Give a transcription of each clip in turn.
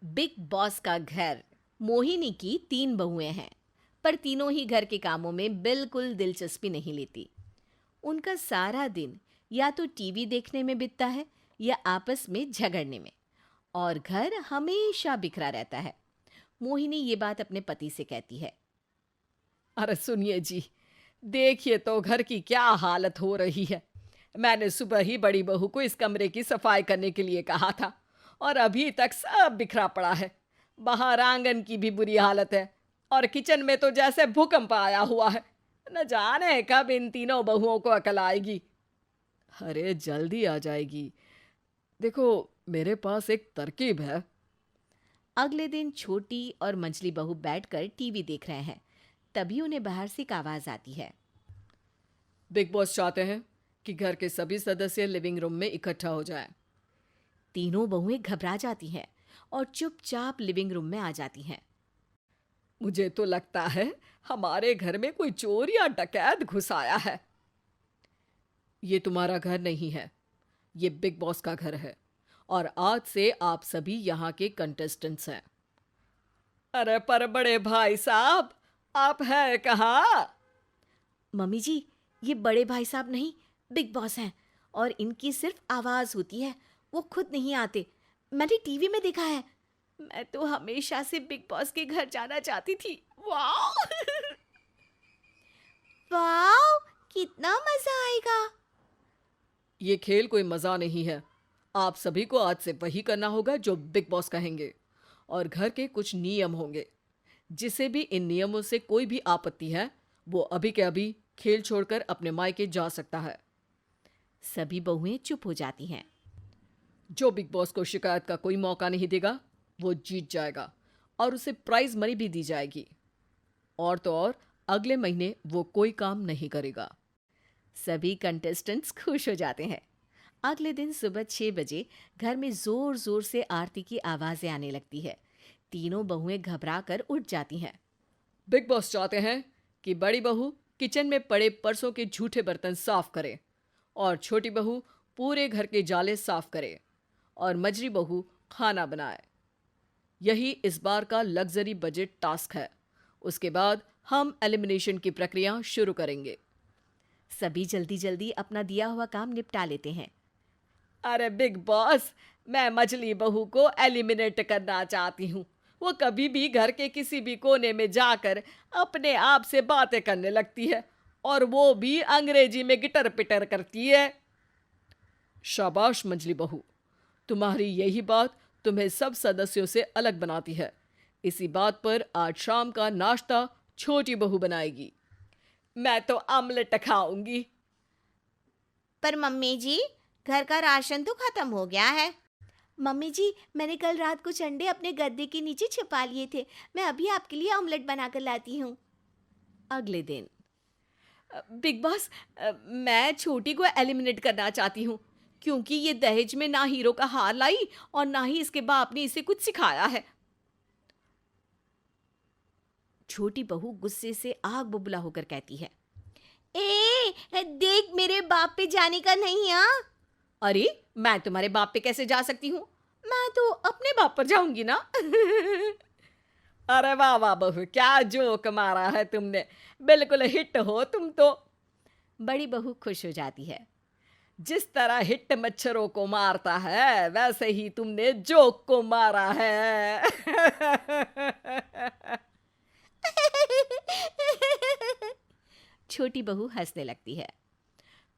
Big boss का घर। मोहिनी की 3 बहुएं हैं, पर तीनों ही घर के कामों में बिल्कुल दिलचस्पी नहीं लेती। उनका सारा दिन या तो टीवी देखने में बीतता है या आपस में झगड़ने में, और घर हमेशा बिखरा रहता है। मोहिनी ये बात अपने पति से कहती है। अरे सुनिए जी, देखिए तो घर की क्या हालत हो रही है। मैंने सुबह ही बड़ी बहू को इस कमरे की सफाई करने के लिए कहा था और अभी तक सब बिखरा पड़ा है। बाहर आंगन की भी बुरी हालत है और किचन में तो जैसे भूकंप आया हुआ है। न जाने कब इन तीनों बहुओं को अकल आएगी। अरे जल्दी आ जाएगी। देखो, मेरे पास एक तरकीब है। अगले दिन छोटी और मंझली बहू बैठकर टीवी देख रहे हैं। तभी उन्हें बाहर से एक आवाज आती है। बिग बॉस चाहते हैं कि घर के सभी सदस्य लिविंग रूम में इकट्ठा हो जाएं। तीनों बहुएं घबरा जाती हैं और चुपचाप लिविंग रूम में आ जाती हैं। मुझे तो लगता है हमारे घर में कोई चोर या डकैत घुस आया है। ये तुम्हारा घर नहीं है, ये बिग बॉस का घर है और आज से आप सभी यहाँ के कंटेस्टेंट्स हैं। अरे पर बड़े भाई साहब, आप हैं कहाँ? मम्मी जी, ये बड़े भाई साहब नहीं, बिग बॉस हैं, और इनकी सिर्फ आवाज होती है, वो खुद नहीं आते। मैंने टीवी में देखा है। मैं तो हमेशा से बिग बॉस के घर जाना चाहती थी। वाह! वाह! कितना मजा आएगा। ये खेल कोई मजा नहीं है। आप सभी को आज से वही करना होगा जो बिग बॉस कहेंगे, और घर के कुछ नियम होंगे। जिसे भी इन नियमों से कोई भी आपत्ति है, वो अभी के अभी खेल छोड़कर अपने मायके जा सकता है। सभी बहुएं चुप हो जाती हैं। जो बिग बॉस को शिकायत का कोई मौका नहीं देगा, वो जीत जाएगा और उसे प्राइज मनी भी दी जाएगी। और तो और, अगले महीने वो कोई काम नहीं करेगा। सभी कंटेस्टेंट्स खुश हो जाते हैं। अगले दिन सुबह 6 बजे घर में जोर जोर से आरती की आवाजें आने लगती है। तीनों बहुएं घबरा कर उठ जाती हैं। बिग बॉस चाहते हैं कि बड़ी बहू किचन में पड़े परसों के झूठे बर्तन साफ करे और छोटी बहू पूरे घर के जाले साफ करे और मझली बहू खाना बनाए। यही इस बार का लग्जरी बजट टास्क है। उसके बाद हम एलिमिनेशन की प्रक्रिया शुरू करेंगे। सभी जल्दी जल्दी अपना दिया हुआ काम निपटा लेते हैं। अरे बिग बॉस, मैं मछली बहू को एलिमिनेट करना चाहती हूँ। वो कभी भी घर के किसी भी कोने में जाकर अपने आप से बातें करने लगती है, और वो भी अंग्रेजी में गिटर पिटर करती है। शाबाश मछली बहू, तुम्हारी यही बात तुम्हें सब सदस्यों से अलग बनाती है। इसी बात पर आज शाम का नाश्ता छोटी बहू बनाएगी। मैं तो आमलेट खाऊंगी। पर मम्मी जी, घर का राशन तो खत्म हो गया है। मम्मी जी, मैंने कल रात कुछ अंडे अपने गद्दे के नीचे छिपा लिए थे। मैं अभी आपके लिए ऑमलेट बनाकर लाती हूँ। अगले दिन। बिग बॉस, मैं छोटी को एलिमिनेट करना चाहती हूँ, क्योंकि ये दहेज में ना हीरो का हार लाई और ना ही इसके बाप ने इसे कुछ सिखाया है। छोटी बहू गुस्से से आग बबूला होकर कहती है। देख, मेरे बाप पे जाने का नहीं। हाँ, अरे मैं तुम्हारे बाप पे कैसे जा सकती हूँ? मैं तो अपने बाप पर जाऊंगी ना। अरे वाह वाह बहू, क्या जोक मारा है तुमने। बिल्कुल हिट हो तुम तो। बड़ी बहू खुश हो जाती है। जिस तरह हिट मच्छरों को मारता है, वैसे ही तुमने जोक को मारा है। छोटी बहू हंसने लगती है।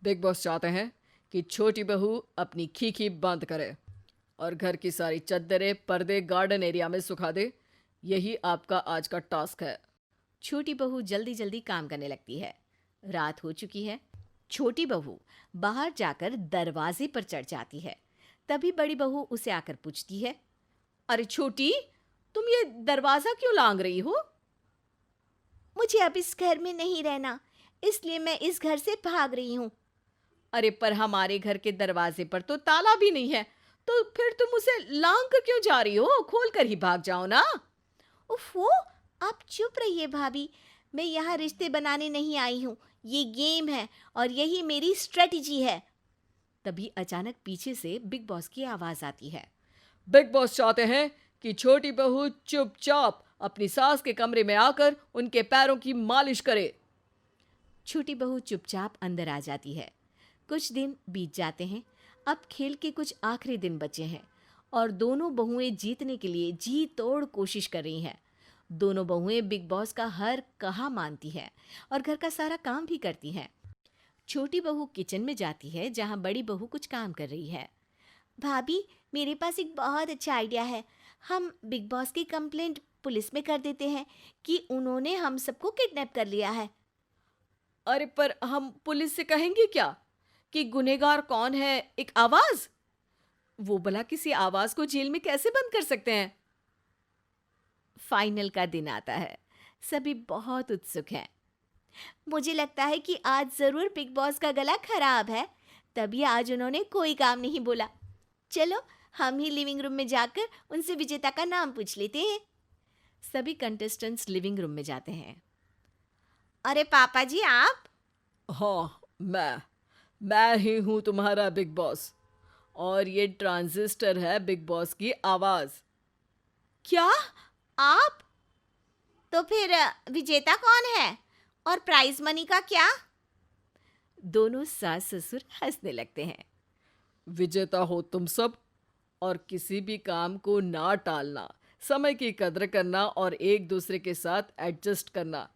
बिग बॉस चाहते हैं कि छोटी बहू अपनी खीखी बंद करे और घर की सारी चद्दरें पर्दे गार्डन एरिया में सुखा दे। यही आपका आज का टास्क है। छोटी बहू जल्दी जल्दी काम करने लगती है। रात हो चुकी है। छोटी बहू बाहर जाकर दरवाजे पर चढ़ जाती है। तभी बड़ी बहू उसे आकर पूछती है। अरे छोटी, तुम ये दरवाजा क्यों लांग रही हो? मुझे अब इस घर में नहीं रहना, इसलिए मैं इस घर से भाग रही हूँ। अरे पर हमारे घर के दरवाजे पर तो ताला भी नहीं है, तो फिर तुम उसे लांग कर क्यों जा रही हो? खोल कर ही भाग जाओ ना। उफ़ो, आप चुप रहिए भाभी। मैं यहाँ रिश्ते बनाने नहीं आई हूँ, ये गेम है और यही मेरी स्ट्रेटजी है। तभी अचानक पीछे से बिग बॉस की आवाज आती है। बिग बॉस चाहते हैं कि छोटी बहू चुपचाप अपनी सास के कमरे में आकर उनके पैरों की मालिश करे। छोटी बहू चुपचाप अंदर आ जाती है। कुछ दिन बीत जाते हैं। अब खेल के कुछ आखिरी दिन बचे हैं और दोनों बहुएं जीतने के लिए जी तोड़ कोशिश कर रही हैं। दोनों बहुएं बिग बॉस का हर कहा मानती हैं और घर का सारा काम भी करती हैं। छोटी बहू किचन में जाती है जहां बड़ी बहू कुछ काम कर रही है। भाभी, मेरे पास एक बहुत अच्छा आइडिया है। हम बिग बॉस की कंप्लेंट पुलिस में कर देते हैं कि उन्होंने हम सबको किडनैप कर लिया है। अरे पर हम पुलिस से कहेंगे क्या कि गुनहगार कौन है, एक आवाज? वो भला किसी आवाज को जेल में कैसे बंद कर सकते हैं? फाइनल का दिन आता है। सभी बहुत उत्सुक हैं। मुझे लगता है कि आज जरूर बिग बॉस का गला खराब है, तभी आज उन्होंने कोई काम नहीं बोला। चलो हम ही लिविंग रूम में जाकर उनसे विजेता का नाम पूछ लेते हैं। सभी कंटेस्टेंट्स लिविंग रूम में जाते हैं। अरे पापा जी, आप? हाँ, मैं ही हूं तुम्हारा बिग बॉस, और ये ट्रांजिस्टर है बिग बॉस की आवाज। क्या? आप? तो फिर विजेता कौन है और प्राइज मनी का क्या? दोनों सास ससुर हंसने लगते हैं। विजेता हो तुम सब, और किसी भी काम को ना टालना, समय की कद्र करना और एक दूसरे के साथ एडजस्ट करना,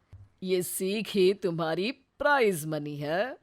ये सीख ही तुम्हारी प्राइज मनी है।